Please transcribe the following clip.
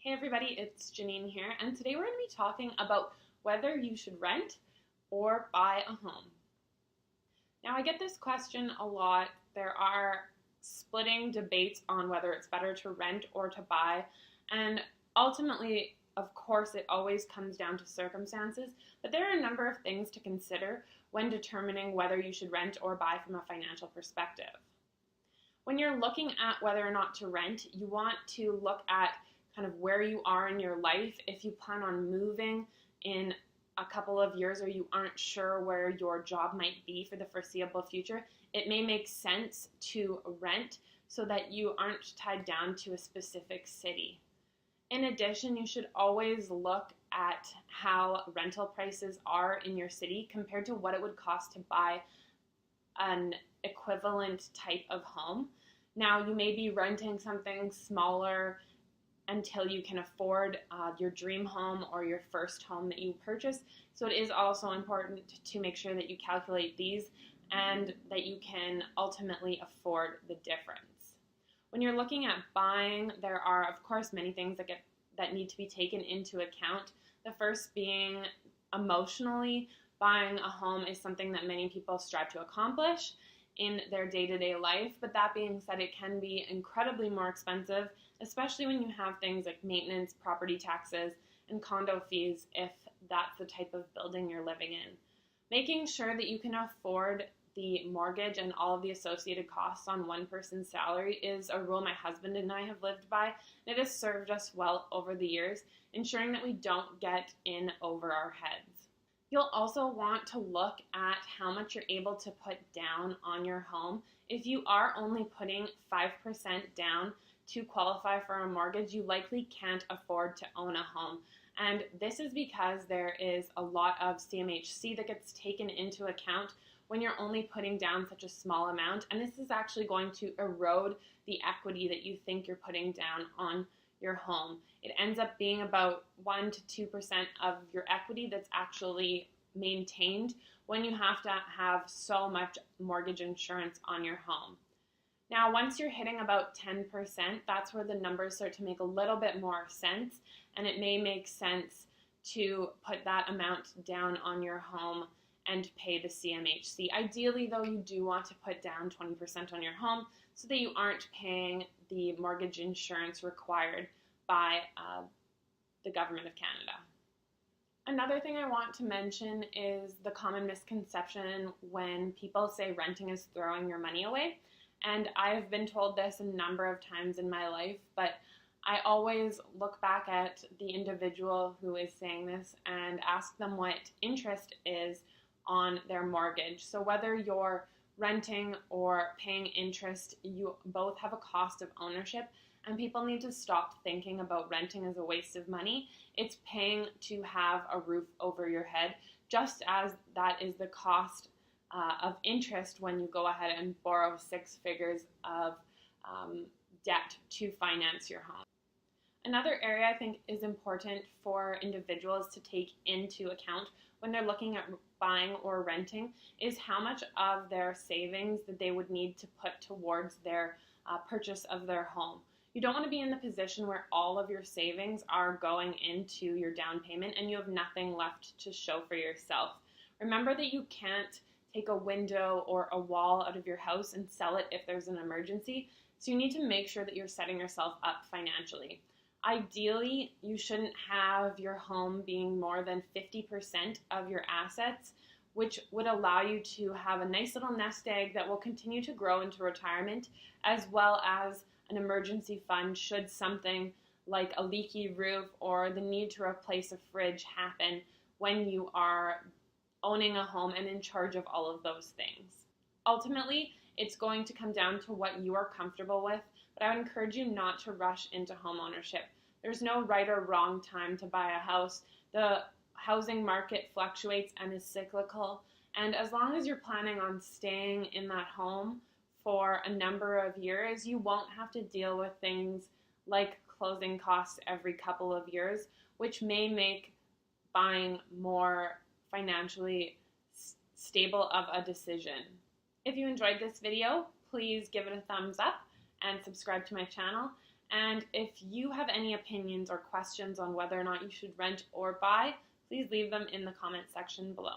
Hey everybody, it's Janine here, and today we're going to be talking about whether you should rent or buy a home. Now, I get this question a lot. There are splitting debates on whether it's better to rent or to buy, and ultimately, of course, it always comes down to circumstances, but there are a number of things to consider when determining whether you should rent or buy from a financial perspective. When you're looking at whether or not to rent, you want to look at kind of where you are in your life. If you plan on moving in a couple of years or you aren't sure where your job might be for the foreseeable future, it may make sense to rent so that you aren't tied down to a specific city. In addition, you should always look at how rental prices are in your city compared to what it would cost to buy an equivalent type of home. Now, you may be renting something smaller until you can afford your dream home or your first home that you purchase. So it is also important to make sure that you calculate these and that you can ultimately afford the difference. When you're looking at buying, there are, of course, many things that need to be taken into account. The first being emotionally, buying a home is something that many people strive to accomplish in their day-to-day life, but that being said, it can be incredibly more expensive, especially when you have things like maintenance, property taxes, and condo fees if that's the type of building you're living in. Making sure that you can afford the mortgage and all of the associated costs on one person's salary is a rule my husband and I have lived by, and it has served us well over the years, ensuring that we don't get in over our heads. You'll also want to look at how much you're able to put down on your home. If you are only putting 5% down to qualify for a mortgage, you likely can't afford to own a home. And this is because there is a lot of CMHC that gets taken into account when you're only putting down such a small amount. And this is actually going to erode the equity that you think you're putting down on your home. It ends up being about 1 to 2% of your equity that's actually maintained when you have to have so much mortgage insurance on your home. Now, once you're hitting about 10%, that's where the numbers start to make a little bit more sense, and it may make sense to put that amount down on your home and pay the CMHC. Ideally, though, you do want to put down 20% on your home so that you aren't paying the mortgage insurance required by the Government of Canada. Another thing I want to mention is the common misconception when people say renting is throwing your money away. And I've been told this a number of times in my life, but I always look back at the individual who is saying this and ask them what interest is on their mortgage. So whether you're renting or paying interest, you both have a cost of ownership, and people need to stop thinking about renting as a waste of money. It's paying to have a roof over your head, just as that is the cost of interest when you go ahead and borrow 6 figures of debt to finance your home. Another area I think is important for individuals to take into account when they're looking at buying or renting is how much of their savings that they would need to put towards their purchase of their home. You don't want to be in the position where all of your savings are going into your down payment and you have nothing left to show for yourself. Remember that you can't take a window or a wall out of your house and sell it if there's an emergency, so you need to make sure that you're setting yourself up financially. Ideally, you shouldn't have your home being more than 50% of your assets, which would allow you to have a nice little nest egg that will continue to grow into retirement, as well as an emergency fund should something like a leaky roof or the need to replace a fridge happen when you are owning a home and in charge of all of those things. Ultimately, it's going to come down to what you are comfortable with, but I would encourage you not to rush into home ownership. There's no right or wrong time to buy a house. The housing market fluctuates and is cyclical, and as long as you're planning on staying in that home for a number of years, you won't have to deal with things like closing costs every couple of years, which may make buying more financially stable of a decision. If you enjoyed this video, please give it a thumbs up and subscribe to my channel. And if you have any opinions or questions on whether or not you should rent or buy, please leave them in the comment section below.